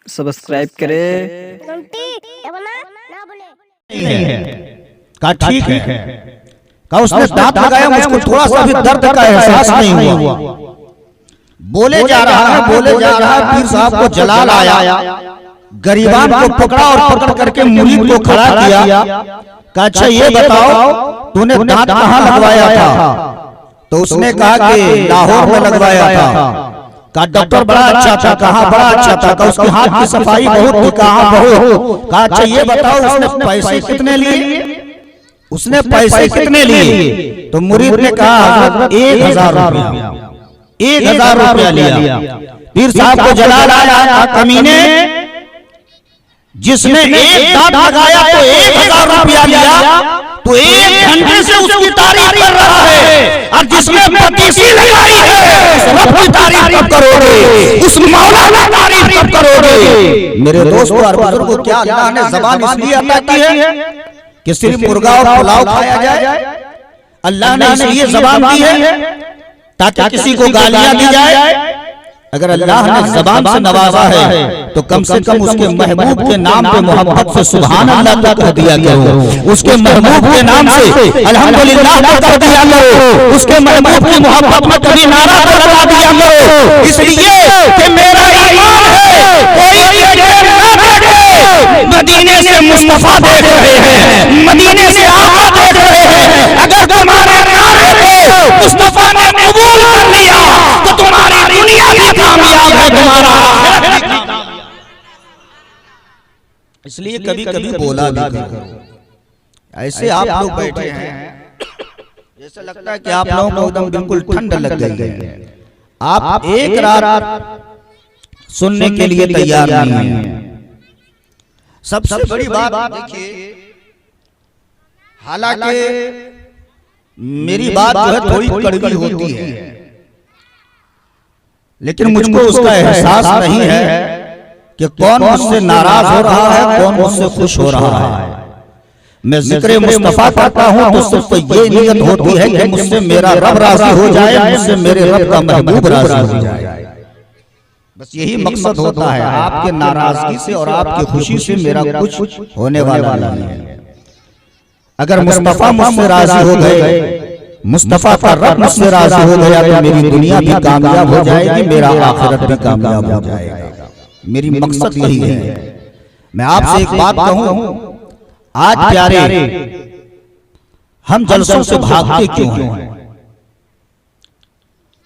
Subscribe करें। कहा ठीक है। कहा उसने दांत लगाया, मुझको थोड़ा सा भी दर्द का एहसास नहीं हुआ। बोले जा रहा है पीर साहब को जलाल आया, गरीबान को पकड़ा और पकड़ करके मुरीद को खड़ा किया। कहा अच्छा ये बताओ तूने दांत कहाँ लगवाया था? तो उसने कहा कि लाहौर में लगवाया था। कहा डॉक्टर बड़ा अच्छा था। कहा बड़ा अच्छा था। कहा उसके हाथ की सफाई बहुत थी। कहा बहुत। कहा अच्छा ये बताओ उसने पैसे कितने लिए? उसने पैसे कितने लिए? तो मुरीद ने कहा हजरत 1000 रुपया। 1000 रुपया लिया। पीर साहब को जलाल आया, कमीने जिसने एक दांत लगाया तो 1000 रुपया लिया, तो 1 घंटे से उसकी तारीफ कर रहा है। और जिसने पतीसी लगाई है उस रब की तारीफ कब करोगे? उस मौला की तारीफ कब करोगे? मेरे दोस्तों और बुजुर्गों, क्या अल्लाह ने ज़बान इसलिए अता की है कि सिर्फ मुर्गा और पुलाव खाया जाए? अल्लाह ने इसलिए ज़बान दी है ताकि किसी को गालियां दी जाए? अगर अल्लाह ने ज़बान से नवाजा है तो कम से कम उसके महबूब के नाम पे मोहब्बत से सुभान अल्लाह तो कह दिया करो। उसके महबूब के नाम से अल्हम्दुलिल्लाह तो कह दिया करो। उसके महबूब की मोहब्बत में कभी नारा तो लगा दिया करो। इसलिए कि मेरा ईमान है कोई मदीने से मुस्तफा देख रहे हैं, मदीने से आका देख रहे हैं। अगर तुम्हारे नारे को मुस्तफा ने कबूल कर लिया तो तुम्हारी दुनिया भी कामयाब है, तुम्हारा आखिरत भी कामयाब। इसलिए कभी कभी बोला भी करो। ऐसे आप लोग बैठे हैं जैसे लगता है कि आप लोगों को एकदम बिल्कुल ठंड लग गई है। आप एक रात सुनने के लिए तैयार नहीं है। सबसे बड़ी बात देखिए, हालांकि मेरी बात जो है थोड़ी कड़वी होती है, लेकिन मुझको उसका एहसास नहीं है कि कौन मुझसे नाराज हो रहा है, कौन मुझसे खुश हो रहा है। मैं जिक्र मुस्तफा करता हूं तो सिर्फ ये नियत होती है कि मुझसे मेरा रब राजी हो जाए, मुझसे मेरे रब का महबूब राजी हो जाए। बस यही मकसद होता है। आपके नाराजगी से और आपकी खुशी से मेरा कुछ होने वाला नहीं है। अगर मुस्तफा मुझसे राजी हो गए, मुस्तफा का रब मुझसे राजी हो गया तो मेरी दुनिया भी कामयाब हो जाएगी, मेरा आखिरत भी कामयाब हो जाएगा। मेरी मकसद यही है। मैं आपसे एक बात कहूं, आज प्यारे हम जलसों से भागते क्यों हैं?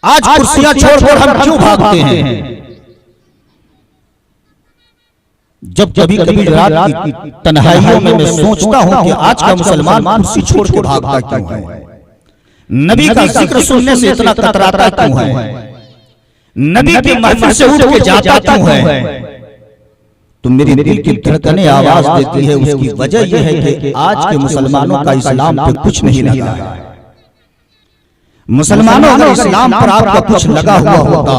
आज कुर्सियां छोड़कर हम क्यों भागते हैं? जब कभी कभी रात की तन्हाइयों में मैं सोचता हूं कि आज का मुसलमान कुर्सी छोड़ के भागता क्यों है? नबी का जिक्र सुनने से इतना कतराता क्यों है? नबी की महफिल से उठ के जाता क्यों है? तो मेरी दिल की धड़कनें आवाज देती है। उसकी वजह यह है कि आज के मुसलमानों का इस्लाम पे कुछ नहीं लगा है। मुसलमानों अगर इस्लाम पर आपका कुछ लगा हुआ होता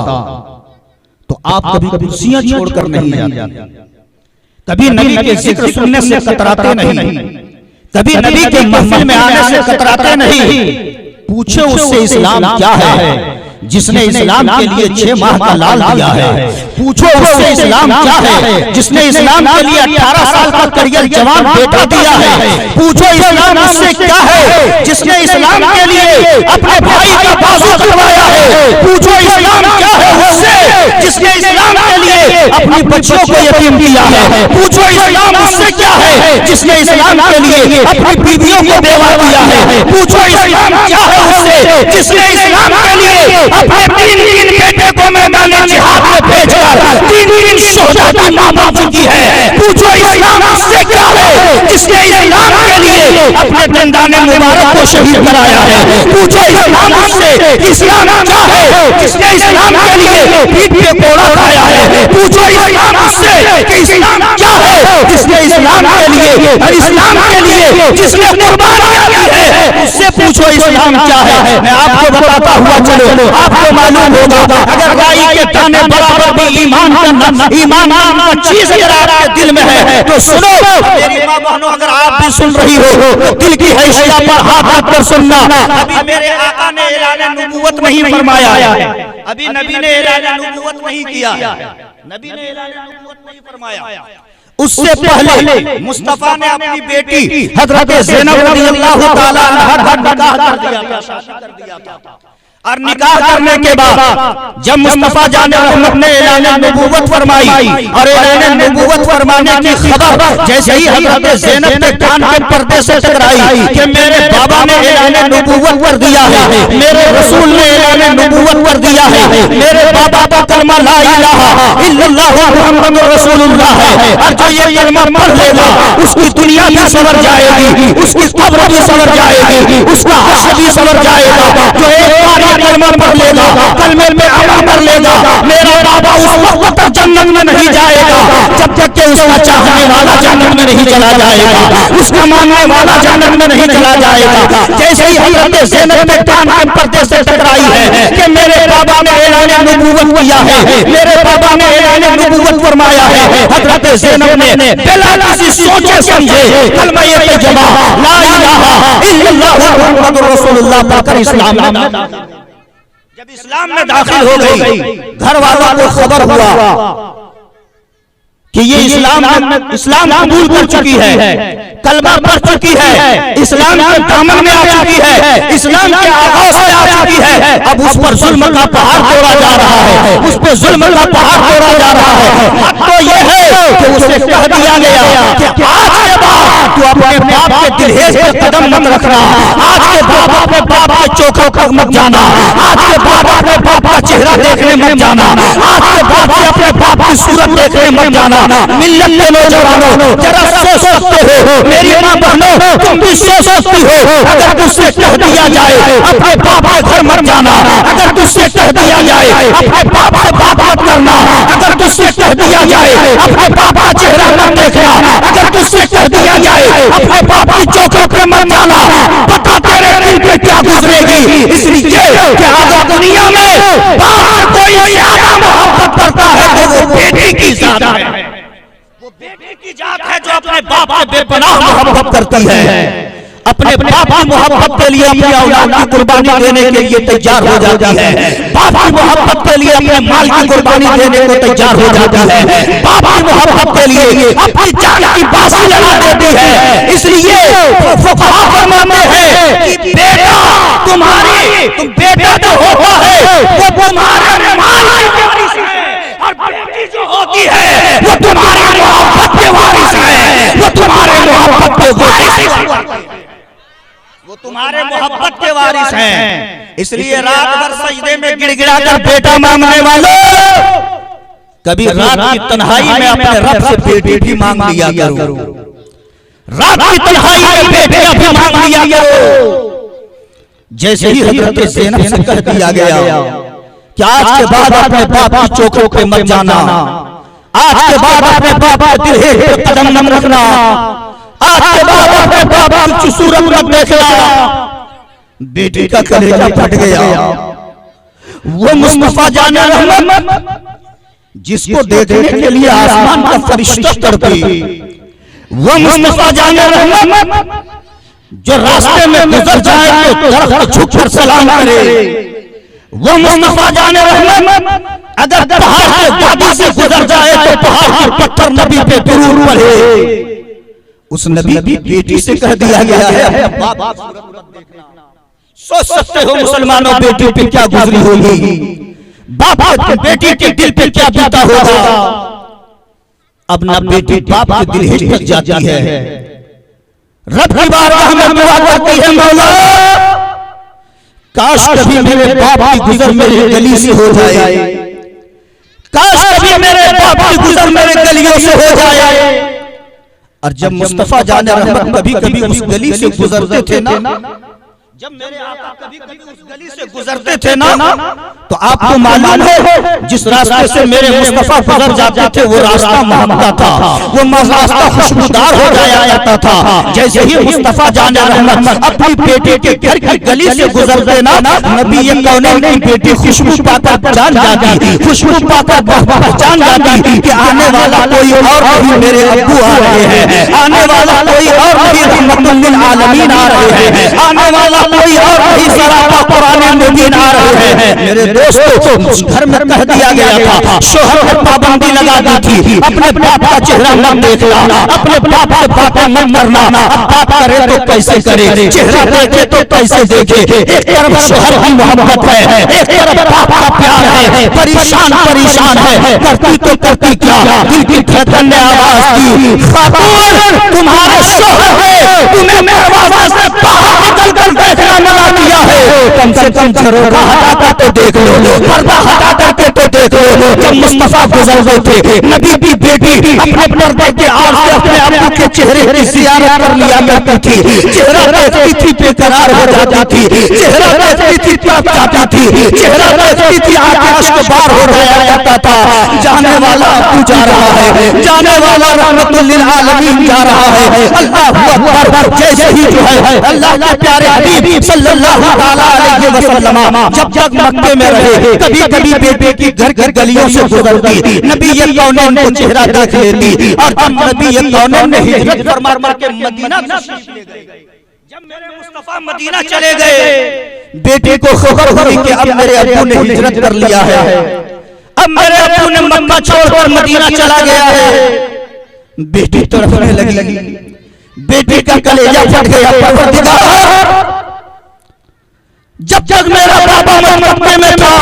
तो आप कभी कुर्सियां छोड़कर नहीं जाते, कभी नबी के जिक्र सुनने से कतराते नहीं, कभी नबी के महफिल में आने से कतराते नहीं। पूछे उससे इस्लाम क्या है जिसने इस्लाम के लिए 6 माह का लाल दिया है? पूछो उससे इस्लाम क्या है जिसने इस्लाम के लिए 18 साल का करियर जवान बेटा दिया है? पूछो इस्लाम उससे क्या है जिसने इस्लाम के लिए अपने भाई का बाजू कटवाया है? पूछो इस्लाम क्या है उससे जिसने इस्लाम के लिए अपनी बच्चियों को यतीम किया है? पूछो इस्लाम उससे क्या है जिसने इस्लाम के लिए अपनी बीवियों को बेवा दिया है? पूछो इस्लाम क्या है उससे जिसने इस्लाम के लिए अपने 3 बेटे को मैदाने जिहाद में भेजकर 3 शोहदा की मां बन चुकी है। पूछो इस्लाम उससे क्या है जिसने इस्लाम के लिए अपने दंदाने मुबारक को शहीद कराया है? पूछो इस्लाम उससे इस्लाम क्या है जिसने इस्लाम के लिए पीठ पे कोड़ा खाया है? पूछो इस्लाम उससे कि इस्लाम क्या है जिसने इस्लाम के लिए जिसने कुर्बानियां दी है? उससे पूछो इस्लाम क्या है। मैं आपको बताता हुआ चलो, आपको मालूम होगा अगर गाय के दाने बराबर भी ईमान का चीज अगर आपके दिल में है तो सुनो मेरी मां बहनों, अगर आप भी सुन रही हो तो दिल की हैसियत पर हाथ रख कर सुनना। अभी मेरे आका ने ऐलान नबूवत नहीं फरमाया है, अभी नबी ने ऐलान नबूवत नहीं किया। नबी ने ऐलान नबूवत नहीं फरमाया। उससे पहले मुस्तफा ने अपनी बेटी हजरत ज़ैनब रज़ियल्लाहु ताला अन्हा का निकाह कर दिया था, शादी कर दिया था। और निकाह करने के बाद जब मुस्तफा जाने रहमत ने ऐलान नबूवत फरमाई और ऐलान नबूवत फरमाने की खबर जैसे ही हजरत ज़ैनब के कान के पर्दे से टकराई कि मेरे बाबा ने ऐलान नबूवत कर दिया है, मेरे रसूल ने ऐलान नबूवत कर दिया है, मेरे बाबा का कलमा ला इलाहा इल्लल्लाहु मुहम्मदुर रसूलुल्लाह है, और जो ये कलमा पढ़ लेगा उसकी दुनिया भी सवर जाएगी, उसकी कब्र भी सवर जाएगी, उसका हश्र भी सवर जाएगा। जो एक बार कलमा पढ़ लेगा, कलमे में अमल कर लेगा, मेरा बाबा उस वक्त तक जन्नत में नहीं जाएगा जब तक कि उसका चाहने वाला जन्नत में नहीं चला जाएगा, उसका मानने वाला जन्नत में नहीं चला जाएगा। जैसे ही हजरत ज़ैनब ने कान के पर्दे से टकराई है कि मेरे बाबा ने ऐलान नबूवत किया है, मेरे बाबा ने ऐलान नबूवत फरमाया है, हजरत ज़ैनब ने बिना किसी सोचे समझे कलमा तैयबा ला इलाहा इल्लल्लाहु मुहम्मदुर रसूलुल्लाह पढ़कर इस्लाम में जब इस्लाम में दाखिल हो गई, घर वालों को खबर हुआ कि ये इस्लाम कबूल कर चुकी है, कलमा पढ़ चुकी है, इस्लाम के दामन में आ चुकी है, इस्लाम के आगाज में आ चुकी है। अब उस पर जुल्म का पहाड़ तोड़ा जा रहा है, उस पर जुल्म का पहाड़ तोड़ा जा रहा है। हद तो ये है कि उसे कह दिया गया कि आज के बाद तू अपने बाप के दरहेज पे कदम मत रखना, आज के बाद अपने बाप के चौखट पर मत जाना, आज के बाद अपने बाप का चेहरा देखने मत जाना, आज के बाद अपने बाप की सूरत देखने मत जाना। मिल्लत के नौजवानों जरा सोच सकते हो, मेरी मां बहनों तुम भी सोच सकती हो, अगर तुझसे कह दिया जाए अपने बाप के घर मत जाना, अगर तुझसे कह दिया जाए अपने बाप से बात मत करना, अगर तुझसे कह दिया जाए अपने बाप का चेहरा मत देखना, अगर तुझसे कह दिया जाए अपने बाप की चौखट पे मत जाना, पता तेरे दिल पे क्या गुजरेगी। इसलिए कि अगर दुनिया में बाप कोई ज्यादा मोहब्बत करता है तो वो बेटी की ज्यादा है, वो बेटी की जात है जो अपने बाप से बेपनाह मोहब्बत करती है, अपने बाप की मोहब्बत के लिए अपनी औलाद की कुर्बानी देने के लिए तैयार हो जाती है, बाप की मोहब्बत के लिए अपने माल की कुर्बानी देने को तैयार हो जाती है, बाप की मोहब्बत के लिए अपनी जान की बाजी लगा देती है। इसलिए फुकहा फरमाते हैं कि बेटा तुम बेटा जो होता है वो तुम्हारे माल की वारिस है, और बेटी जो होती है वो तुम्हारी मोहब्बत के वारिस है, वो तुम्हारे मोहब्बत के वारिस है, वो तुम्हारे मोहब्बत के वारिस हैं। इसलिए रात भर सजदे में गिड़गिड़ा कर बेटा मांगने वालों, कभी रात की तन्हाई में अपने रब से बेटी भी मांग लिया करो, रात की तन्हाई में बेटियां भी मांग लिया करो। जैसे ही हजरत ज़ैनब से कह दिया गया कि आज के बाद अपने बाप की चौखट पे मत जाना, आज के बाद अपने बाप के दरहेज पे कदम न रखना, आज के बाद अपने बाप की सूरत मत देखना, बेटी का कलेजा फट गया। वो मुस्तफा जाने रहमत जिसको देखने के लिए आसमान का फरिश्ता तड़पी, वो मुस्तफा जाने रहमत जो रास्ते में गुजर जाए तो दरख्त झुककर सलाम करे, वो मुस्तफा जाने रहमत अगर पहाड़ के वादी से गुजर जाए तो पहाड़ के पत्थर नबी पे दुरूद पढ़े। उस नबी की बेटी से कह दिया गया है सोच सकते हो मुसलमानों बेटी पे क्या गुजरी होगी, बाप के बेटी के दिल पे क्या बीता होगा। अब ना बेटी बाप के दिल हिचक जाती है, रब की बारगाह में दुआ करती है, मौला काश कभी मेरे बाप की गुजर मेरी गली से हो जाए, काश कभी मेरे बाप की गुजर मेरे गलियों से हो जाए। और जब मुस्तफा जाने रहमत कभी कभी उस गली से गुजरते थे ना, जब मेरे आका कभी कभी उस गली से गुजरते थे ना, तो आपको मालूम है जिस रास्ते से मेरे मुस्तफा गुजर जाते थे वो रास्ता महकता था, वो रास्ता खुशबूदार हो जाया जाता था। जैसे ही मुस्तफा जाने रहमत अपनी बेटी के घर की गली से गुजरते ना, नबी कौनैन की बेटी खुशबू पाकर जान जाती, खुशबू पाकर पहचान जाती कि आने वाला कोई और नहीं मेरे अब्बू आ रहे हैं, आने वाला कोई और नहीं रहमतुल लिल आलमीन आ रहे हैं, आने वाला कोई और नहीं सरापा कुरान मुबीन आ रहे हैं। मेरे दोस्तों घर में कह दिया गया था, शोहर पर पाबंदी लगा दी थी, अपने बाप का चेहरा मत देखना, अपने बाप से बातें मत करना, बात करे तो कैसे करे, चेहरा देखे तो कैसे देखे। एक तरफ शोहर की मोहब्बत है, एक तरफ बाप का प्यार है, परेशान परेशान है, करती तो करती क्या, दिल की धड़कन ने आवाज दी, खातून तुम्हारे शोहर है, तुम्हें दरवाजा से बाहर निकल कर देखना मना किया है, कम से कम झरोखा हटा कर तो देख लो, पर्दा हटा करके तो देख लो। जब मुस्तफा गुजर गए थे, नबी की बेटी अपने पर्दे के आड़ से अपने अब्बू के चेहरे की ज़ियारत कर लिया करती थी, चेहरा देखती थी बेकरार हो जाती थी, चेहरा देखती थी तड़प जाती थी, चेहरा देखती थी आकाश के पार हो जाया करता था। जाने वाला अब्बू जा रहा है, जाने वाला रहमतुल लिल आलमीन जा रहा है। अल्लाहू अकबर। जैसे ही जो है अल्लाह के प्यारे हबीब सल्लल्लाहु अलैहि वसल्लम जब तक मक्के में रहे, कभी कभी बेटे की घर घर गलियों से गुजरती, नबी ये कौनैन को चेहरा देख लेती, और जब नबी ये कौनैन ने हिजरत फरमा के मदीना तशरीफ ले गए, जब मेरे मुस्तफा मदीना चले गए, बेटे को खबर हुई कि अब मेरे अब्बू ने हिजरत कर लिया है, अब मेरे अब्बू ने मक्का छोड़कर मदीना चला गया है। बेटी तड़पने लगी, बेटी का कलेजा फट गया। परवरदिगार, जब तक मेरा बाबा मक्के में था,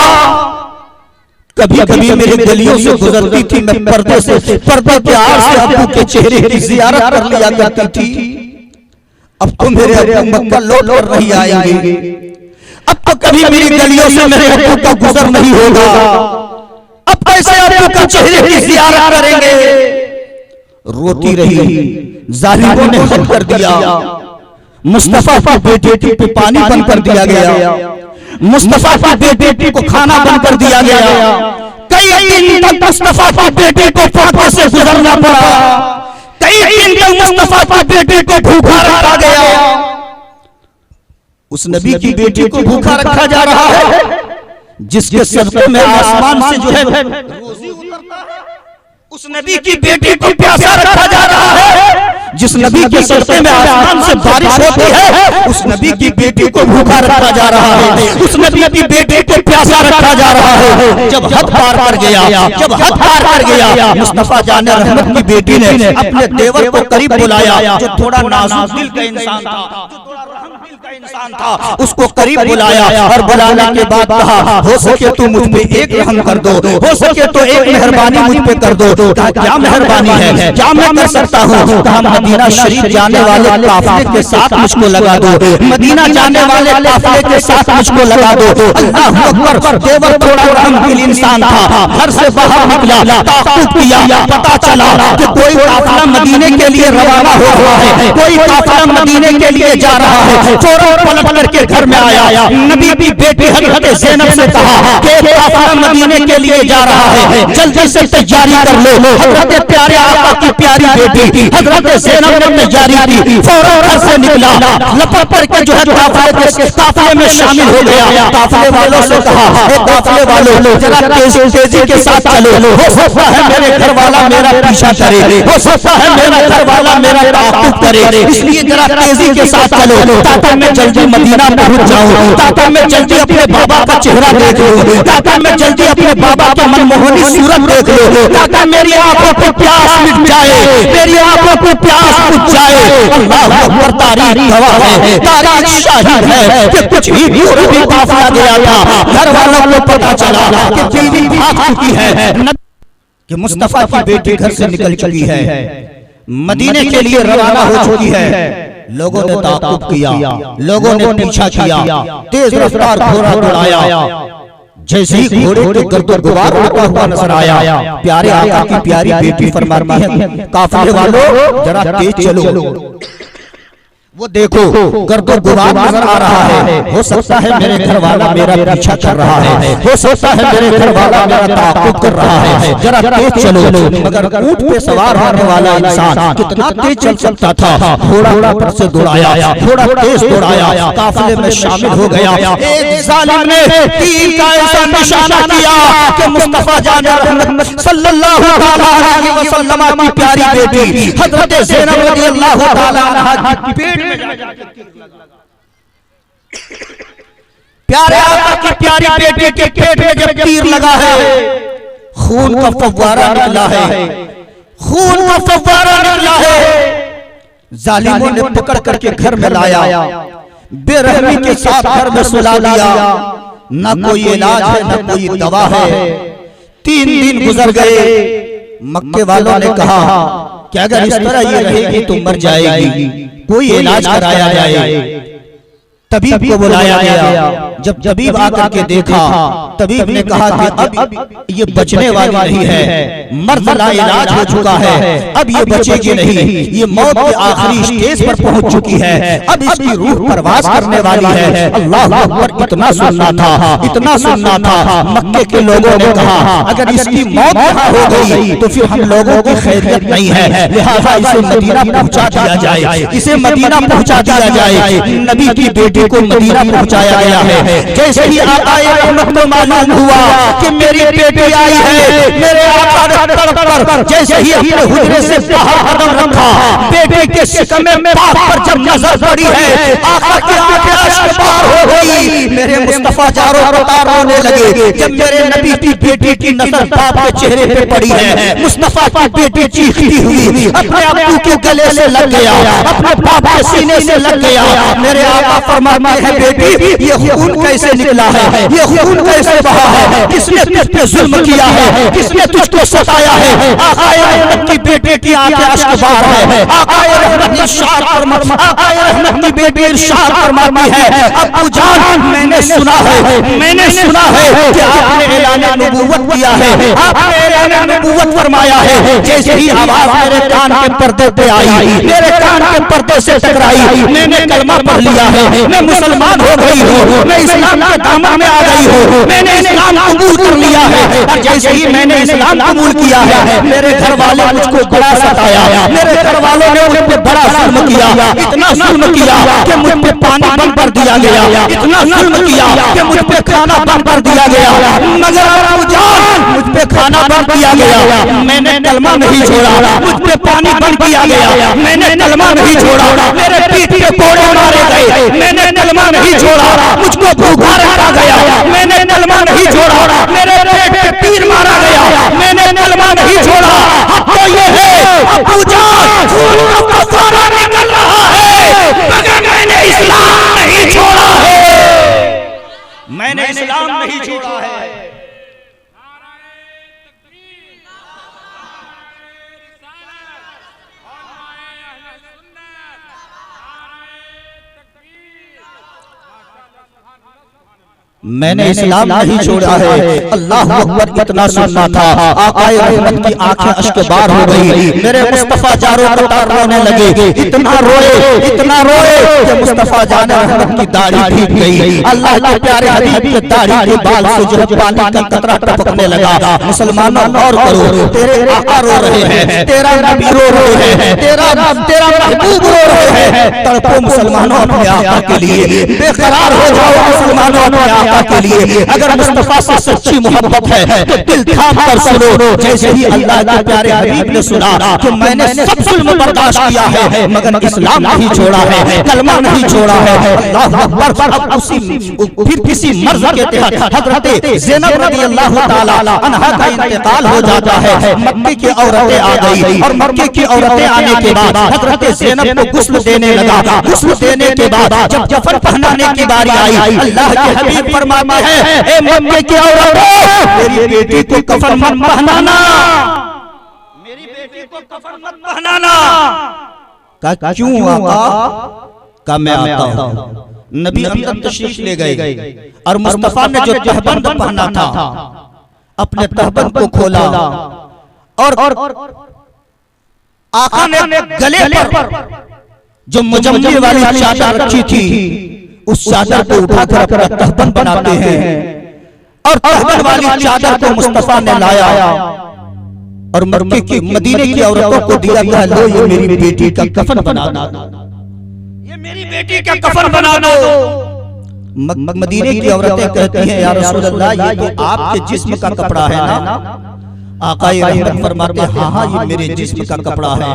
कभी कभी मेरी गलियों से गुजरती थी, मैं पर्दे के आड़ से अब्बू के चेहरे की ज़ियारत कर लिया करती थी। अब तो मेरे अब्बू मक्का लौट कर नहीं आएंगे, अब तो कभी मेरी गलियों से मेरे अब्बू का गुजर नहीं होगा, अब कैसे अब्बू का चेहरे की ज़ियारत करेंगे। रोती रही, जालिमों ने हद कर दिया, मुस्तफा की बेटी पे पानी बंद कर दिया गया, मुस्तफा की बेटी को खाना बंद कर दिया गया, कई दिन तक मुस्तफा की बेटी को फाके से गुजरना पड़ा, कई दिन तक मुस्तफा की बेटी को भूखा रखा गया। उस नबी की बेटी को भूखा रखा जा रहा है जिसके सदक़े में आसमान से जो है रोज़ी उतरता है, उस नबी की बेटी को प्यासा रखा जा रहा है जिस नबी के सदक़े में आसमान से बारिश होती है, उस नबी की बेटी को भूखा रखा जा रहा है, उस नबी की बेटी को प्यासा रखा जा रहा है। जब हद पार कर गया, जब हद पार कर गया, मुस्तफा जाने रहमत की बेटी ने अपने देवर को करीब बुलाया, जो थोड़ा नाजुक दिल का इंसान था, जो थोड़ा रहम दिल का इंसान था, उसको करीब बुलाया और बुलाने के बाद कहा, हो सके तो मुझ पे एक रहम कर दो, हो सके तो एक मेहरबानी मुझ पे कर दो। क्या मेहरबानी है, क्या मैं कर सकता हूँ? कहा मदीना शरीफ जाने वाले काफिले के साथ मुझको लगा दो, मदीना जाने वाले काफिले के साथ मुझको लगा दो। अल्लाहू अकबर। देवर थोड़ा रहमदिल इंसान था, घर से बाहर निकला, ताक़ुब किया, पता चला कि कोई काफिला मदीने के लिए रवाना हो रहा है, कोई काफिला मदीने के लिए जा रहा है। फौरन पलट करके घर में आया, नबी की बेटी हज़रत ज़ैनब से कहा कि काफिला मदीने के लिए जा रहा है, जल्दी से तैयारी कर लो। हज़रत प्यारे आका की प्यारी बेटी हज़रत ज़ैनब ने तैयारी की, फौरन घर से निकला, लपट पड़ के जो है काफिले में शामिल हो गया। काफिले वालों से कहा, काफिले वालों जरा तेजी के साथ चलो, हो सकता है मेरे घर वाला मेरा पीछा करे, हो सकता है मेरा घर वाला मेरा ताक़ुब करे, इसलिए जरा तेजी के साथ चलो ताकि मैं जल्दी मदीना पहुंच जाऊं, ताकि मैं जल्दी अपने बाबा का चेहरा देख लूं, ताकि मैं जल्दी अपने बाबा की मनमोहनी सूरत देख लूं, ताकि मेरी आंखों को प्यास मिट जाए, मेरी आंखों को प्यास बुझ जाए। अल्लाह अकबर। तारीख गवाह है, तारीख शाहिद है कि कुछ ही दूर भी काफिला गया था, घर वालों को पता चला कि बीवी भाग चुकी है, कि मुस्तफा की बेटी घर से निकल चुकी है, मदीने के लिए रवाना हो चुकी है। लोगों ने ताक़ुब किया, लोगों ने पीछा किया, तेज रफ्तार घोड़ा दौड़ाया, जैसे ही घोड़े के गर्दो गुबार उड़ता हुआ नजर आया, प्यारे आका की प्यारी बेटी फरमाती है, काफिले वालों जरा तेज चलो। वो देखो गर्दो गुबार नजर आ रहा है, हो सकता है मेरे घर वाला मेरा पीछा कर रहा है, हो सकता है मेरे घर वाला मेरा ताक़ुब कर रहा है, जरा तेज चलो। मगर ऊंट पे सवार होने वाला इंसान कितना तेज चल सकता था, थोड़ा पर से दौड़ाया, थोड़ा तेज दौड़ाया, काफिले में शामिल हो गया। एक जालिम ने तीर का ऐसा निशाना किया कि मुस्तफा जान रहमत सल्लल्लाहु अलैहि वसल्लम की प्यारी बेटी हजरत ज़ैनब रज़ियल्लाहु ताला अन्हा की पेट में प्यारे आका की प्यारी बेटी के पेट में जब तीर लगा है, खून का फव्वारा निकला है, खून का फव्वारा निकला है। जालिमों ने पकड़ करके घर में लाया, बेरहमी के साथ घर में सुला दिया। न कोई इलाज है, न कोई दवा है। 3 दिन गुजर गए। मक्के वालों ने कहा कि अगर इस तरह ये रहेगी तो मर जाएगी, कोई इलाज कराया जाए। तबीब को बुलाया गया। जब तबीब आकर के देखा, तबीब ने कहा कि अब ये बचने वाली नहीं है, मर्द लाइलाज हो चुका है, अब ये बचेगी नहीं, ये मौत के आखिरी स्टेज पर पहुंच चुकी है, अब इसकी रूह परवाज करने वाली है। अल्लाह अकबर, इतना सुनना था, इतना सुनना था। मक्के के लोगों ने कहा अगर इसकी मौत यहाँ हो गई तो फिर हम लोगों की खैरियत नहीं है, लिहाजा इसे मदीना पहुंचा दिया जाए, इसे मदीना पहुंचा दिया जाए। नबी की बेटी को मदीना पहुंचाया गया है। जैसे ही आकाए रहमत को मालूम हुआ कि मेरी बेटी आई है, मेरे आका ने तड़प जैसे ही अपने हुजरे से बाहर कदम रखा, बेटी के शिकम में पाक पर जब नजर पड़ी है, आका की आंखें अश्कबार हो गई। मेरे मुस्तफा जारो कतार रोने लगे जब मेरे नबी की बेटी की नजर बाप के चेहरे पे पड़ी है। मुस्तफा की बेटी चीखती हुई अपने अब्बू के गले से लग गया, अपने बाप के सीने से लग गया। मेरे आका फरमाते हैं बेटी ये खून कैसे निकला है, ये खून कैसे बहा है, किसने तुझ पे जुल्म किया है, किसने तुझको सताया है। आकाए रहमत की बेटी की आंखें अश्कबार है। आकाए रहमत इरशाद फरमाते, आकाए रहमत की बेटी इरशाद फरमाती है अब्बू जान मैंने सुना है, मैंने सुना है कि आपने ऐलान नबूवत किया है, आपने ऐलान नबूवत फरमाया है। जैसे ही आवाज मेरे कान के पर्दे पे आई, मेरे कान के पर्दे से टकराई, मैंने कलमा पढ़ लिया है, मैं मुसलमान हो गई हूँ, मैं इस्लाम के दामन में आ गई हूँ, मैंने इस्लाम कबूल कर लिया है। और जैसे ही मैंने इस्लाम कबूल किया है, मेरे घर वाले मुझको बड़ा सताया, मेरे घर वालों ने मुझ पे बड़ा जुल्म किया, इतना जुल्म किया कि मुझ पे पानी बंद कर दिया गया, इतना जुल्म किया कि मुझ पे खाना बंद कर दिया गया। मगर अब्बू जान मुझ पे खाना बंद किया गया, मैंने कलमा नहीं छोड़ा, मुझ पे पानी बंद किया गया, मैंने कलमा नहीं छोड़ा, मेरे पीठ पे कोड़े मारे गए, मैंने कलमा नहीं छोड़ा, मुझको भूखा रखा गया, मैंने कलमा नहीं छोड़ा, मेरे पेट पे तीर मारा गया, मैंने कलमा नहीं छोड़ा। अब तो ये है अब्बू जान खून का फव्वारा निकल रहा है, मगर मैंने इस्लाम नहीं छोड़ा है, मैंने इस्लाम नहीं छोड़ा है। मैंने इस्लाम नहीं छोड़ा है। अल्लाह अकबर, इतना सुनना था। आकाए रहमत की आंखें अश्कबार हो गई, मेरे मुस्तफा जारो कतार रोने लगे, इतना रोए कि मुस्तफा जान रहमत की दाढ़ी भीग गई। अल्लाह के प्यारे हबीब के दाढ़ी के बाल से जो पानी का कतरा टपकने लगा। मुसलमानों गौर करो, तेरे आका रो रहे हैं, तेरा नबी रो रहे हैं, तेरा महबूब रो रहे हैं। तड़पो मुसलमानों अपने आका के लिए, बेकरार हो जाओ मुसलमानों अपने आका के लिए। अगर मुस्तफा से सच्ची मोहब्बत है तो दिल थाम कर सुनो। जैसे ही अल्लाह के प्यारे हबीब ने सुना कि मैंने सब जुल्म बर्दाश्त किया है मगर इस्लाम नहीं छोड़ा है, कलमा नहीं छोड़ा है। अल्लाह अकबर। अब उसी फिर किसी मर्ज के तहत हजरत ज़ैनब रज़ियल्लाहु ताला अन्हा का इंतकाल हो जाता है। मक्के की औरतें आ गई और मक्के की औरतें आने के बाद हजरत ज़ैनब को गुस्ल देने लगा। गुस्ल देने के बाद जब कफन पहनाने की बारी आई, अल्लाह के हबीब फरमाते हैं ए मक्के की औरतों, मेरी बेटी को कफन मत पहनाना, मेरी बेटी को कफन मत पहनाना। का क्यों आका? का मैं आता हूँ। नबी अंदर तशरीफ ले गए और मुस्तफा ने जो तहबंद पहना था अपने तहबंद को खोला और आका ने गले पर जो मुजम्मिल वाली चादर रखी थी उस चादर को उठाकर अपना तहबन बनाते हैं और तहबन वाली चादर को मुस्तफा ने लाया और मक्के की मदीने की औरतों को दिया गया, लो ये मेरी बेटी का कफन बना दो, ये मेरी बेटी का कफन बना दो। मदीने की औरतें कहती हैं, या रसूल अल्लाह ये तो आपके जिस्म का कपड़ा है ना? आका रहमत फरमाते हैं, हाँ हाँ ये मेरे जिस्म का कपड़ा है,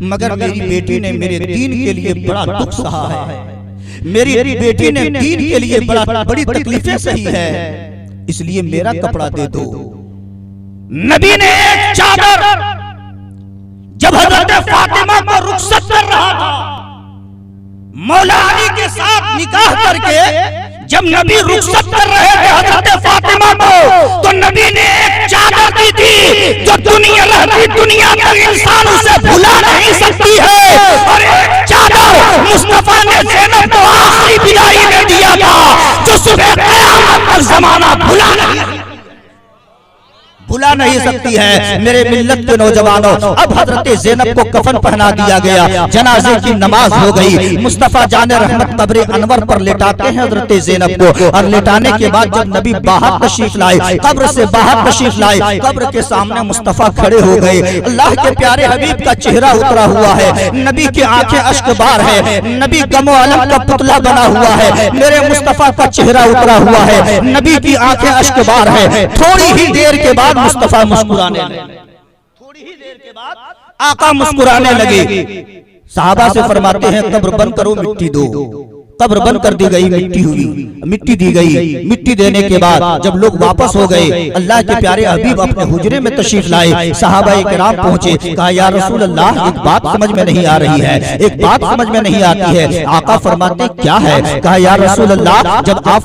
मगर मेरी बेटी ने मेरे दीन के लिए बड़ा दुख सहा है, मेरी बेटी ने दीन के लिए बड़ी तकलीफें सही है, इसलिए मेरा कपड़ा दे दो। नबी ने एक चादर जब हजरत फातिमा को रुखसत कर रहा था, मौला अली के साथ निकाह करके जब नबी रुखसत कर रहे थे हजरत फातिमा को, तो नबी ने एक चादर दी थी जो दुनिया रहती दुनिया तक इंसान उसे भुला नहीं सकती है, और एक चादर मुस्तफा ने ज़ैनब को आखिरी विदाई में दिया था जो सुबह क़यामत तक ज़माना भुला नहीं सकती है। मेरे मिल्लत के नौजवानों, अब हजरत ज़ैनब को कफन पहना दिया गया, जनाजे की नमाज हो गई, मुस्तफा जाने रहमत कब्र अनवर पर लेटाते हैं हजरत ज़ैनब को, और लेटाने के बाद जब नबी बाहर तशरीफ लाए, कब्र से बाहर तशरीफ लाए, कब्र के सामने मुस्तफा खड़े हो गए, अल्लाह के प्यारे हबीब का चेहरा उतरा हुआ है, नबी की आंखें अश्कबार है, नबी गमो अलम का पुतला बना हुआ है, मेरे मुस्तफा का चेहरा उतरा हुआ है, नबी की आंखें अश्कबार है। थोड़ी ही देर के बाद मुस्तफा मुस्कुराने लगे, थोड़ी ही देर के बाद आका मुस्कुराने लगे। साहबा से फरमाते हैं, कब्र बंद करो, मिट्टी दो। कब्र बंद कर दी गई, मिट्टी हुई, मिट्टी दी गई। मिट्टी देने के बाद जब लोग वापस हो गए, अल्लाह के प्यारे हबीब अपने हुजरे में तशरीफ लाए, सहाबा इकराम पहुंचे, कहा या रसूल अल्लाह एक बात समझ में नहीं आ रही है, एक बात समझ में नहीं आती है। आका फरमाते क्या है? कहा या रसूल अल्लाह जब आप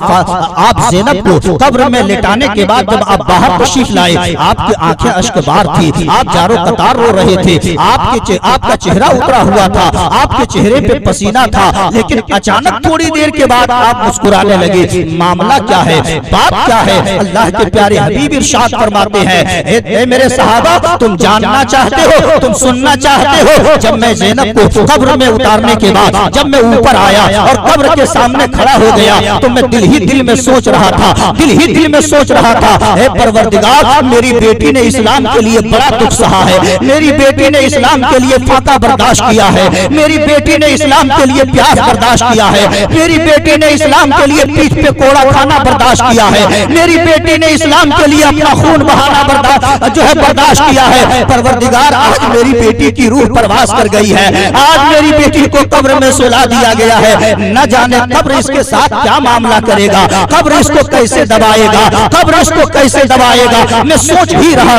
ज़ैनब को कब्र में लेटाने के बाद जब आप बाहर तशरीफ लाए, आपकी आंखें अश्कबार थी, आप चारों कतार रो रहे थे, आपका चेहरा उतरा हुआ था, आपके चेहरे पे पसीना था, लेकिन अचानक थोड़ी देर के बाद आप मुस्कुराने लगे, मामला क्या है, बात क्या है? अल्लाह के प्यारे हबीब इरशाद फरमाते हैं, मेरे सहाबा तुम जानना चाहते हो, तुम सुनना चाहते हो? जब मैं ज़ैनब को कब्र में उतारने के बाद जब मैं ऊपर आया और कब्र के सामने खड़ा हो गया, तो मैं दिल ही दिल में सोच रहा था, दिल ही दिल में सोच रहा था, हे परवरदिगार मेरी बेटी ने इस्लाम के लिए बड़ा दुख सहा है, मेरी बेटी ने इस्लाम के लिए फाका बर्दाश्त किया है, मेरी बेटी ने इस्लाम के लिए प्यास बर्दाश्त किया है, मेरी बेटी ने इस्लाम के लिए पीठ पे कोड़ा खाना बर्दाश्त किया है, मेरी बेटी ने इस्लाम के लिए अपना खून बहाना बर्दाश्त किया है। परवरदिगार आज मेरी बेटी की रूह परवास कर गई है, आज मेरी बेटी को कब्र में सुला दिया गया है, न जाने कब्र इसके साथ क्या मामला करेगा, कब्र इसको कैसे दबाएगा, कब्र इसको कैसे दबाएगा। मैं सोच ही रहा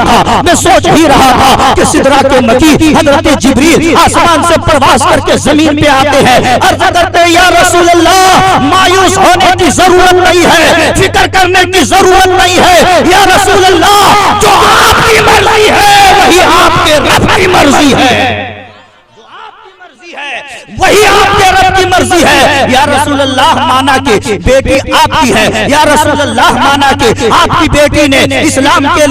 था कि सिदरा के मकी हजरत जिब्रील आसमान से प्रवास करके जमीन पे आते हैं, अर्ज़ करते हैं या रसूल अल्लाह मायूस होने की जरूरत नहीं है, फिक्र करने की जरूरत नहीं है, या रसूल अल्लाह जो आपकी मर्जी है वही आपके रब की मर्जी है, जो आपकी मर्जी है वही आपके रब की मर्जी है। या रसूल अल्लाह माना कि बेटी आपकी है, या रसूल अल्लाह माना कि आपकी बेटी ने इस्लाम के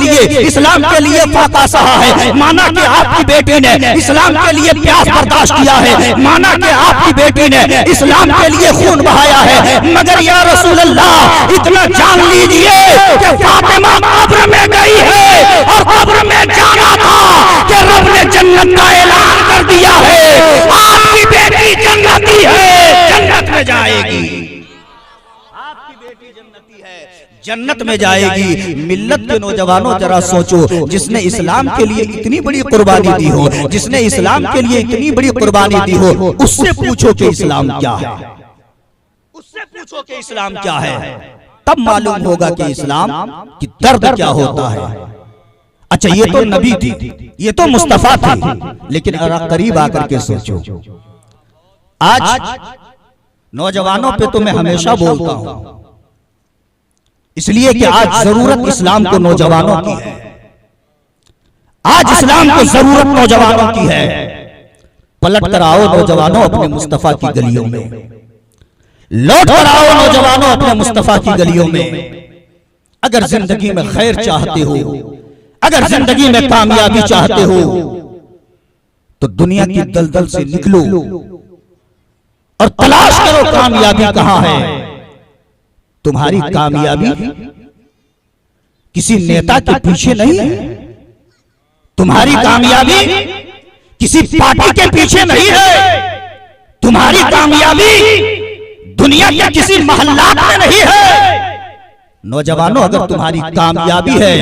लिए फाका सहा है, माना कि आपकी बेटी ने इस्लाम के लिए प्यास बर्दाश्त किया है, माना कि आपकी बेटी ने इस्लाम के लिए खून बहाया है, मगर या रसूल अल्लाह इतना जान लीजिए कि फातिमा कब्र में गई है और कब्र में जाना था कि रब ने जन्नत का ऐलान कर दिया है, आपकी बेटी जन्नती है, जन्नत में जाएगी, आपकी बेटी जन्नती है, जन्नत में जाएगी। मिल्लत के नौजवानों जरा सोचो, जिसने इस्लाम के लिए इतनी बड़ी कुर्बानी दी हो, जिसने इस्लाम के लिए इतनी बड़ी कुर्बानी दी हो, उससे पूछो कि इस्लाम क्या है, उससे पूछो कि इस्लाम क्या है, तब मालूम होगा कि इस्लाम की दर्द क्या होता है। अच्छा ये तो नबी थी, ये तो मुस्तफा थी, लेकिन करीब आकर के सोचो, आज नौजवानों पे तो मैं हमेशा बोलता हूं, इसलिए कि आज जरूरत इस्लाम को नौजवानों की है, आज इस्लाम को जरूरत नौजवानों की है। पलट कर आओ नौजवानों अपने मुस्तफा की गलियों में, लौट कर आओ नौजवानों अपने मुस्तफा की गलियों में। अगर जिंदगी में खैर चाहते हो, अगर जिंदगी में कामयाबी चाहते हो, तो दुनिया की दलदल से निकलो, और तलाश करो कामयाबी कहां है। तुम्हारी कामयाबी किसी नेता के पीछे नहीं है, तुम्हारी कामयाबी किसी पार्टी के पीछे नहीं है, तुम्हारी कामयाबी दुनिया के किसी महल्ला में नहीं है। नौजवानों, अगर तुम्हारी कामयाबी है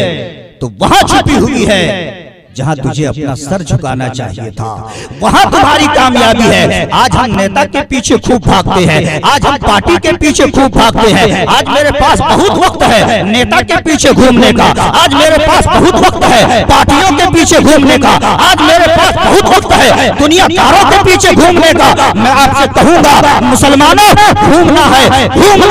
तो वहां छुपी हुई है जहां तुझे अपना सर झुकाना चाहिए था, वहां तुम्हारी कामयाबी है। आज हम नेता के पीछे खूब भागते हैं, आज हम पार्टी के पीछे खूब भागते हैं, आज मेरे पास बहुत वक्त है नेता के पीछे घूमने का, आज मेरे पास बहुत वक्त है पार्टियों के पीछे घूमने का, आज मेरे पास बहुत वक्त है दुनियादारों के पीछे घूमने का। मैं आपसे कहूंगा मुसलमानों, घूमना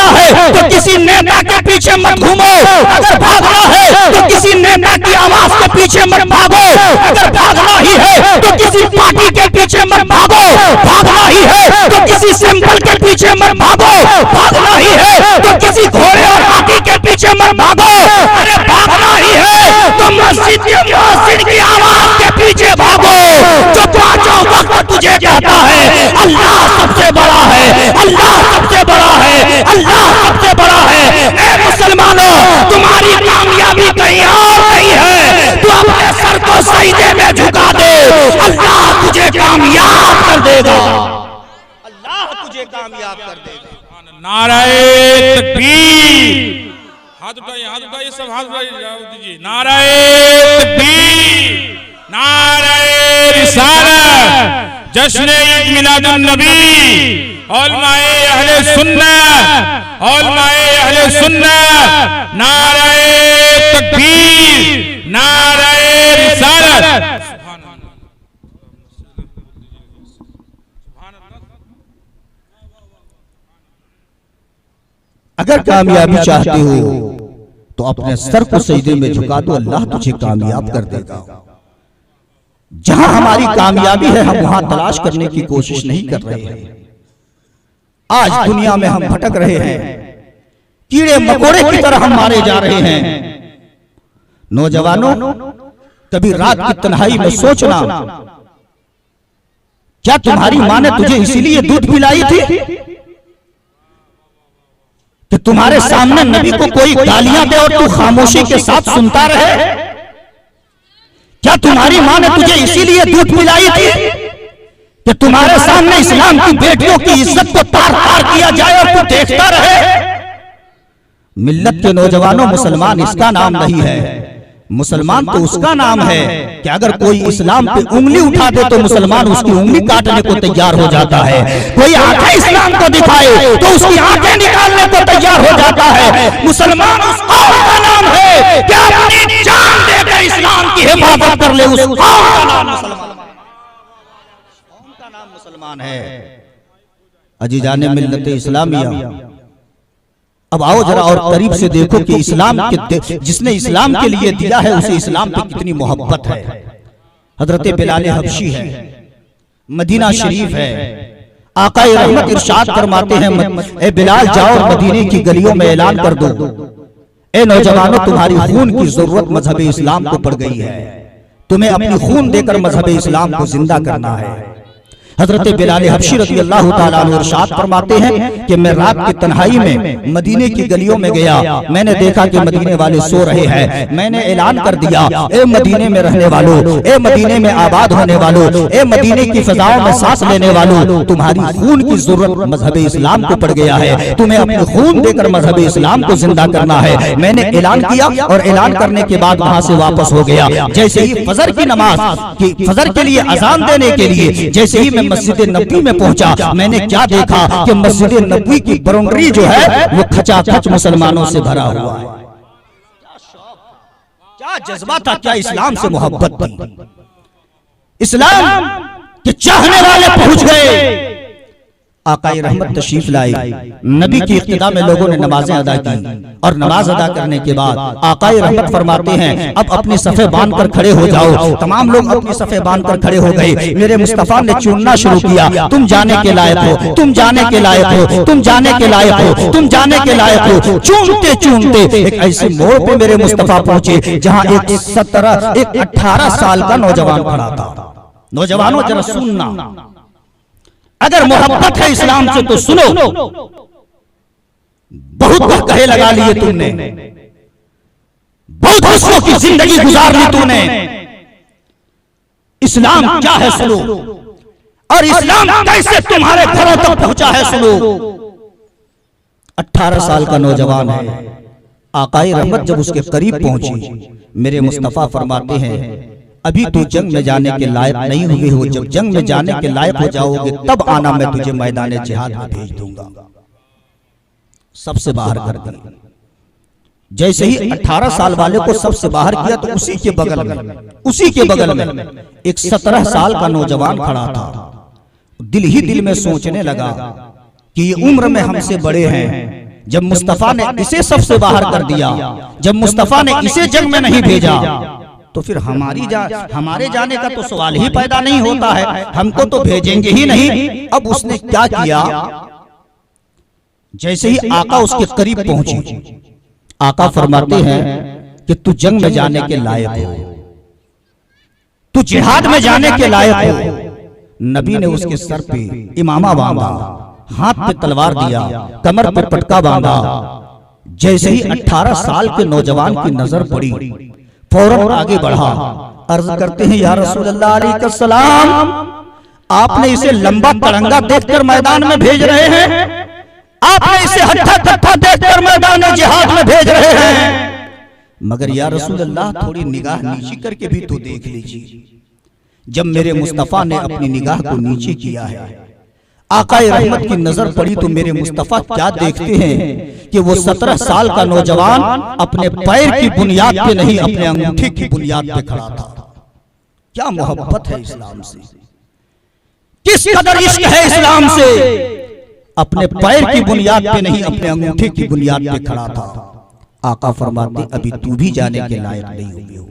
है तो किसी नेता के पीछे मत घूमो, अगर भागना है तो किसी नेता की आवाज के पीछे मत भागो, अगर भागना ही है तो किसी पार्टी के पीछे मत भागो, भागना ही है तो किसी सिंबल के पीछे मत भागो, भागना ही है तो किसी घोड़े और हाथी के पीछे मत भागो, अरे भागना ही है तो मस्जिद के मुअज्जिन की आवाज के पीछे भागो, जो पांचों वक्त तुझे कहता है अल्लाह सबसे बड़ा है, अल्लाह सबसे बड़ा है, अल्लाह सबसे बड़ा है। ए मुसलमानों, तुम्हारी कामयाबी कहीं और नहीं है, तू अपने सर को सजदे में झुका दे, अल्लाह तुझे कामयाब कर देगा, अल्लाह तुझे कामयाब कर देगा। नाराए तकबीर, हाथ उठाइए सब हाथ उठाइए, नाराए तकबीर, नाराए रिसालत, जश्न ईद मिलादुन नबी, उलमाए अहले सुन्नत, उलमाए अहले सुन्नत, नाराए तकबीर, नाराए रिसालत। अगर कामयाबी चाहते हो तो अपने सर को सजदे में झुका दो, अल्लाह तुझे कामयाब कर देगा। जहां हमारी कामयाबी है हम वहां तलाश करने की कोशिश नहीं कर रहे हैं। आज दुनिया में हम भटक रहे हैं, कीड़े मकोड़े की तरह हम मारे जा रहे हैं। नौजवानों, कभी रात की तन्हाई में सोचना, क्या तुम्हारी मां ने तुझे इसीलिए दूध पिलाई थी कि तुम्हारे सामने नबी को कोई गालियां दे और तू खामोशी के साथ सुनता रहे? क्या तुम्हारी मां ने तुझे इसीलिए दूध पिलाई थी कि तुम्हारे सामने इस्लाम की बेटियों की इज्जत को तार तार किया जाए और तू देखता रहे? मिल्लत के नौजवानों, मुसलमान इसका नाम नहीं है, मुसलमान तो उसका नाम है कि अगर कोई इस्लाम पे उंगली उठा दे तो मुसलमान उसकी उंगली काटने को तैयार हो जाता है। कोई आंखें इस्लाम को दिखाए तो उसकी आंखें निकालने को तैयार हो जाता है। मुसलमान उस कौम का नाम है कि अपनी जान देकर इस्लाम की हिफाजत कर ले, उस कौम का नाम मुसलमान है। अजीजाने मिल्लत इस्लामिया, अब आओ जरा और करीब से देखो कि इस्लाम के जिसने इस्लाम के लिए दिया है उसे इस्लाम पे कितनी मोहब्बत है। हजरत बिलाल हबशी है, मदीना शरीफ है, आकाए रहमत इरशाद फरमाते हैं, ए बिलाल जाओ और मदीने की गलियों में ऐलान कर दो, ए नौजवानों तुम्हारी खून की जरूरत मजहब इस्लाम को पड़ गई है, तुम्हें अपनी खून देकर मजहब इस्लाम को जिंदा करना है। हजरत बिलाल हबशी रज़ी अल्लाह ताला अन्हु इरशाद फरमाते हैं कि मैं रात की तन्हाई में मदीने की गलियों में गया, मैंने देखा कि मदीने वाले सो रहे हैं, मैंने ऐलान कर दिया, ए मदीने में रहने वालों, ए मदीने में आबाद होने वालों, ए मदीने की फिजाओं में सांस लेने वालों, तुम्हारी खून की जरूरत मजहब इस्लाम को पड़ गया है, तुम्हें अपने खून देकर मजहब इस्लाम को जिंदा करना है। मैंने ऐलान किया और ऐलान करने के बाद वहां से वापस हो गया। जैसे ही फजर की नमाज की फजर के लिए अजान देने के लिए जैसे ही मस्जिद नबी में पहुंचा, मैंने क्या देखा कि मस्जिद नबी की बाउंड्री जो है वो खचाखच मुसलमानों से भरा हुआ है। क्या जज्बा था, क्या इस्लाम से मोहब्बत थी। इस्लाम के चाहने वाले पहुंच गए, आकाए रहमत तशरीफ लाई, नबी की इक्तिदा में लोगों ने नमाजें अदा की और नमाज अदा करने के बाद आकाए रहमत फरमाते हैं अब अपनी सफ़े बांध कर खड़े हो जाओ। तमाम लोग अपनी सफ़े बांध कर खड़े हो गए। मेरे मुस्तफा ने चुनना शुरू किया, तुम जाने के लायक हो, तुम जाने के लायक हो, तुम जाने के लायक हो, तुम जाने के लायक हो। चूमते चूमते एक ऐसे मोड़ पे मेरे मुस्तफा पहुंचे जहां एक 18 साल का नौजवान खड़ा था। नौजवानों जरा सुनना, अगर मोहब्बत है इस्लाम से तो सुनो, बहुत कहे लगा लिए तुमने, बहुत हौसलों की जिंदगी गुजार ली तूने, इस्लाम क्या है सुनो, और इस्लाम कैसे तुम्हारे घरों तक पहुंचा है सुनो। 18 साल का नौजवान है, आकाए रहमत जब उसके करीब पहुंची, मेरे मुस्तफा फरमाते हैं अभी तू जंग में जाने के लायक नहीं हुए हो, जब जंग में जाने के लायक हो जाओगे तब आना, मैं तुझे मैदान जिहाद में भेज दूंगा। सबसे बाहर कर दिया। जैसे ही 18 साल वाले को सबसे बाहर किया तो उसी के बगल में एक 17 साल का नौजवान खड़ा था। दिल ही दिल में सोचने लगा कि ये उम्र में हमसे बड़े हैं, जब मुस्तफा ने इसे सबसे बाहर कर दिया, जब मुस्तफा ने इसे जंग में नहीं भेजा, तो फिर हमारे जाने का तो सवाल ही पैदा नहीं होता है, हमको तो भेजेंगे ही नहीं। अब उसने क्या किया, जैसे ही आका उसके करीब पहुंचे, आका फरमाते हैं कि तू जंग में जाने के लायक हो, तू जिहाद में जाने के लायक हो। नबी ने उसके सर पे इमामा बांधा, हाथ पे तलवार दिया, कमर पे पटका बांधा। जैसे ही 18 साल के नौजवान की नजर पड़ी, फौरन आगे बढ़ा, अर्ज करते हैं या रसूल अल्लाह अलैहि सलाम, आपने इसे लंबा तरंगा देखकर मैदान में भेज रहे हैं, आपने इसे हट्ठा कट्ठा देखकर मैदान जिहाद में भेज रहे हैं, मगर या रसूल अल्लाह थोड़ी निगाह नीचे करके भी तो देख लीजिए। जब मेरे मुस्तफा ने अपनी निगाह को नीचे किया है, आकाए रहमत की नजर पड़ी, तो मेरे मुस्तफा क्या देखते हैं कि वो 17 साल का नौजवान अपने पैर की बुनियाद पे नहीं, अपने अंगूठे की बुनियाद पे खड़ा था। क्या मोहब्बत है इस्लाम से, किस कदर इश्क है इस्लाम से। अपने पैर की बुनियाद पे नहीं, अपने अंगूठे की बुनियाद पे खड़ा था। आका फरमाते अभी तू भी जाने के लायक नहीं हुए हो।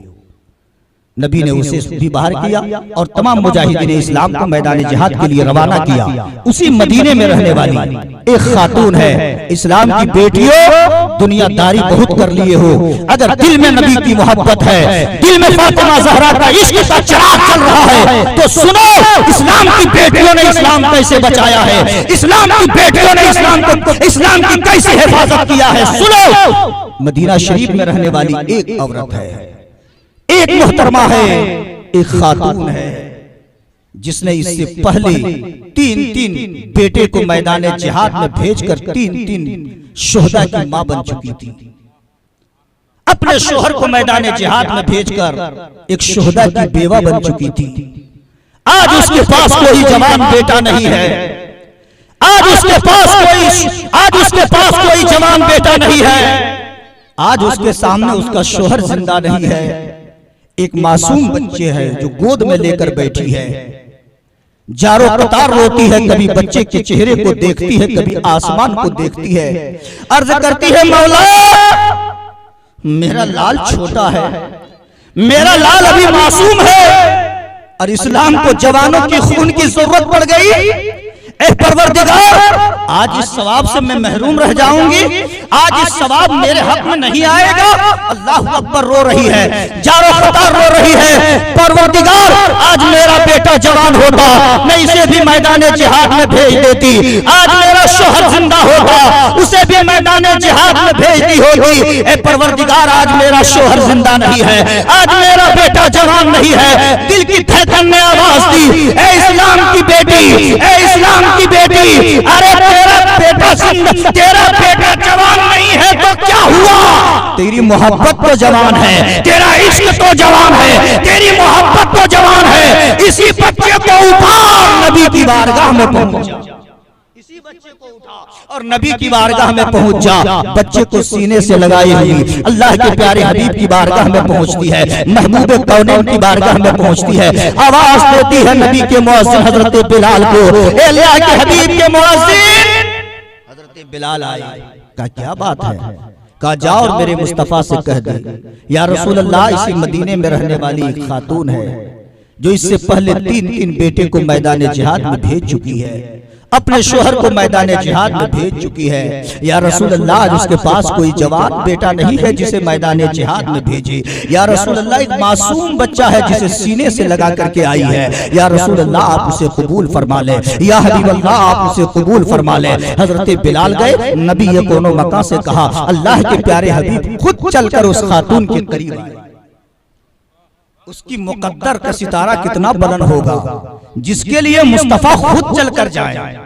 नबी ने उसे भी बाहर किया और तमाम मुजाहिदीन इस्लाम को मैदान जिहाद के लिए रवाना किया। उसी मदीने में रहने वाली एक खातून है, इस्लाम की बेटियों, दुनियादारी बहुत कर लिए हो, अगर दिल में नबी की मोहब्बत है, दिल में फातिमा ज़हरा का इश्क का चिराग चल रहा है, तो सुनो इस्लाम की बेटियों ने इस्लाम कैसे बचाया है, इस्लाम की बेटियों ने इस्लाम की कैसे हिफाजत किया है। सुनो, मदीना शरीफ में रहने वाली एक औरत है, एक मोहतरमा है, एक खातून है, जिसने इससे पहले 3 बेटे को मैदान जिहाद में भेजकर 3 शोहदा की मां बन चुकी थी। अपने शोहर को मैदान जिहाद में भेजकर एक शोहदा की बेवा बन चुकी थी। आज उसके पास कोई जवान बेटा नहीं है, आज उसके पास कोई जवान बेटा नहीं है, आज उसके सामने उसका शोहर जिंदा नहीं है। एक मासूम बच्चे है जो गोद में लेकर बैठी है, जारो कतार रोती है, कभी बच्चे के चेहरे को देखती है, कभी आसमान को देखती है, अर्ज करती है मौला मेरा लाल छोटा है, मेरा लाल अभी मासूम है, और इस्लाम को जवानों की खून की जरूरत पड़ गई। ऐ परवरदिगार, आज इस सवाब से मैं महरूम रह जाऊंगी, आज इस सवाब मेरे हक में नहीं आएगा। अल्लाह अकबर रो रही है, जारो कतार रो रही है, परवरदिगार आज मेरा बेटा जवान होता, मैं इसे भी मैदान जिहाद में भेज देती, आज मेरा शोहर जिंदा होता, उसे भी मैदान जिहाद में भेज दी होती। ऐ परवरदिगार आज मेरा शोहर जिंदा नहीं है, आज मेरा बेटा जवान नहीं है। दिल की धड़कन ने आवाज दी, ऐ इस्लाम की बेटी, ऐ इस्लाम की बेटी, अरे तेरा बेटा जवान नहीं है तो क्या हुआ, तेरी मोहब्बत तो जवान है, तेरा इश्क तो जवान है, तेरी मोहब्बत तो जवान है। इसी बच्चे को उठा नबी की बारगाह में पहुंच जा, इसी बच्चे को उठा और नबी की बारगाह में पहुंच जा। बच्चे को सीने से लगाई हुई अल्लाह के प्यारे हबीब की बारगाह में पहुंचती है, महबूब कौनैन की बारगाह में पहुंचती है, आवाज देती है नबी के मुअज्जिन हजरत बिलाल को, अल्लाह के हबीब के मुअज्जिन हजरत बिलाल आए। का क्या बात है, कहा जाओ और मेरे मुस्तफा से कह दे या रसूल अल्लाह इसी मदीने में रहने वाली एक खातून है जो इससे पहले 3 बेटे को मैदान जिहाद में भेज चुकी है, अपने शोहर को मैदान जिहाद में भेज चुकी है। या रसूल अल्लाह, आज उसके पास कोई जवान बेटा नहीं है जिसे मैदान जिहाद में भेजे। या रसूल अल्लाह, एक मासूम बच्चा है जिसे सीने से लगा करके आई है। या रसूल अल्लाह, आप उसे कबूल फरमा ले। या हबीब अल्लाह, आप उसे कबूल फरमा ले। हजरत बिलाल गए, नबी ये कोनो मका से कहा, अल्लाह के प्यारे हबीब खुद चलकर उस खातून के करीब आए। उसकी मुकद्दर का सितारा कितना बुलंद होगा जिसके लिए मुस्तफा खुद चलकर जाए।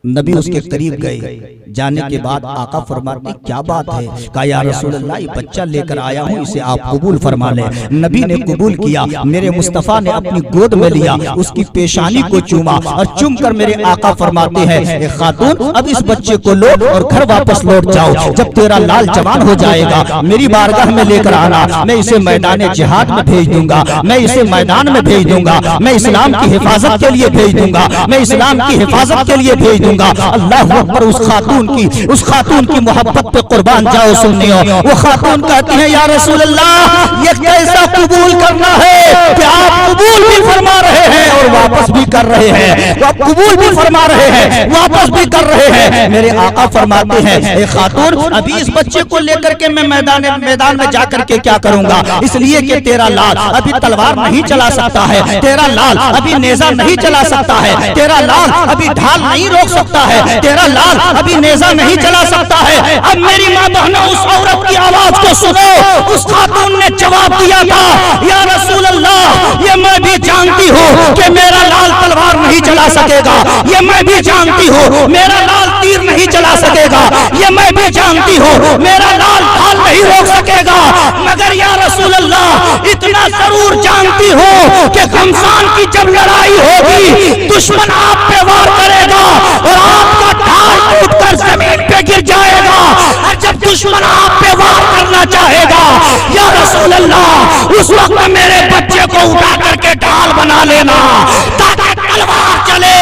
नबी उसके करीब गए। जाने के बाद आका फरमाते, क्या बात है? कहा, या रसूल अल्लाह, ये बच्चा लेकर आया हूँ, इसे आप कबूल फरमा ले। नबी ने कबूल किया। मेरे मुस्तफा ने अपनी गोद में लिया, उसकी पेशानी को चूमा और चूम कर मेरे आका फरमाते हैं, खातून, अब इस बच्चे को लो और घर वापस लौट जाओ। जब तेरा लाल जवान हो जाएगा मेरी बारगाह में लेकर आना, मैं इसे मैदान जिहाद में भेज दूंगा, मैं इसे मैदान में भेज दूंगा, मैं इस्लाम की हिफाजत के लिए भेज दूंगा, मैं इस्लाम की हिफाजत के लिए भेज दूंगा। अल्लाह अकबर। उस खातून की मोहब्बत पे कुर्बान जाओ सुन्नियों। वो खातून कहती है, या रसूल अल्लाह, ये कैसा कबूल करना है कि आप कबूल भी फरमा रहे हैं और वापस भी कर रहे हैं। तो आप कबूल भी फरमा रहे हैं, वापस भी कर रहे हैं। मेरे आका फरमाते हैं, ए खातून, अभी इस बच्चे को लेकर के मैं मैदान में जाकर के क्या करूंगा? इसलिए कि तेरा लाल अभी तलवार नहीं चला सकता है, तेरा लाल अभी नेजा नहीं चला सकता है, तेरा लाल अभी ढाल नहीं रोक सकता है, तेरा लाल अभी नेजा नहीं चला सकता है। अब मेरी माँ बहनों, उस औरत की आवाज को सुनो। उस खातून ने जवाब दिया था, या रसूल अल्लाह, ये मैं भी जानती हूँ कि मेरा लाल तलवार नहीं चला सकेगा, ये मैं भी जानती हूँ मेरा लाल तीर नहीं चला सकेगा, ये मैं भी जानती हूँ मेरा लाल ढाल नहीं रोक सकेगा, मगर या रसूल अल्लाह, इतना जरूर जानती हूँ कि घमसान की जब लड़ाई होगी, दुश्मन आप पे वार करेगा और आपका ढाल टूटकर जमीन पे गिर जाएगा। और जब दुश्मन आप पे वार करना चाहेगा, या रसूल अल्लाह, उस वक्त मेरे बच्चे को उठा करके ढाल बना लेना, ताकि तलवार चले,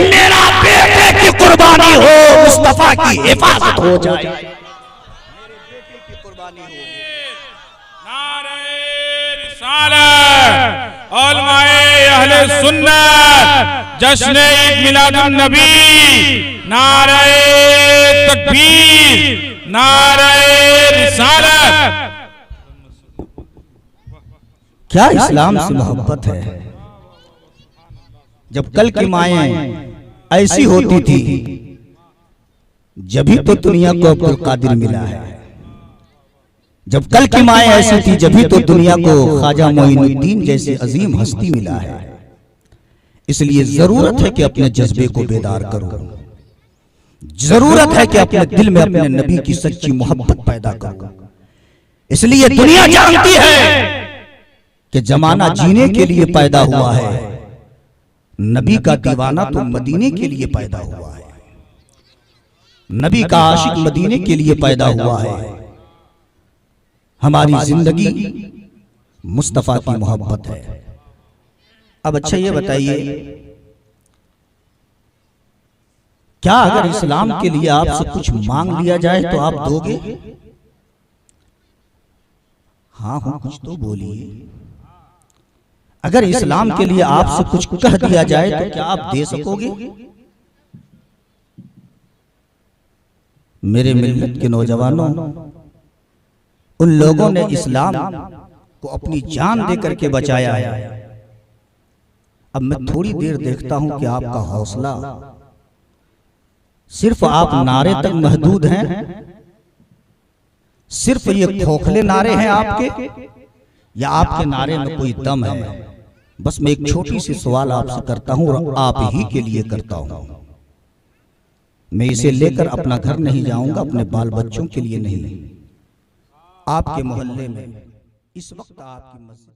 मेरा बेटे की कुर्बानी हो, मुस्तफा की हिफाजत हो जाए, मेरे बेटे की कुर्बानी हो। नारे रिसालत, उलमाए अहले सुन्नत, जश्न ईद मिलादुन नबी, नारे तकबीर, नारे रिसालत। क्या इस्लाम से मोहब्बत है? जब कल की माएं ऐसी होती थी, जभी तो दुनिया को अब्दुल कादिर मिला है। जब कल की माएं ऐसी थी, जभी तो दुनिया को ख्वाजा मोइनुद्दीन जैसी अजीम हस्ती मिला है। इसलिए जरूरत है कि अपने जज्बे को बेदार करो, जरूरत है कि अपने दिल में अपने नबी की सच्ची मोहब्बत पैदा करो। इसलिए दुनिया जानती है कि जमाना जीने के लिए पैदा हुआ है, नबी का दीवाना तो मदीने के लिए पैदा हुआ है, नबी का आशिक मदीने के लिए पैदा हुआ है। हमारी जिंदगी मुस्तफा की मोहब्बत है। अब अच्छा ये बताइए, क्या अगर इस्लाम के लिए आपसे कुछ मांग लिया जाए तो आप दोगे? हाँ हाँ, कुछ तो बोलिए। अगर इस्लाम के लिए आपसे कुछ कह दिया जाए तो क्या आप दे सकोगे? मेरे मिल्लत के नौजवानों, उन लोगों ने इस्लाम को अपनी जान दे करके बचाया है। अब मैं थोड़ी देर देखता हूं कि आपका हौसला सिर्फ आप नारे तक महदूद हैं, सिर्फ ये खोखले नारे हैं आपके, या आपके नारे में कोई दम है? बस मैं एक छोटी सी सवाल आपसे करता हूं और आप ही के लिए करता हूं। मैं इसे लेकर अपना घर नहीं जाऊंगा, अपने बाल बच्चों के लिए नहीं, आपके मोहल्ले में इस वक्त आपकी मस्जिद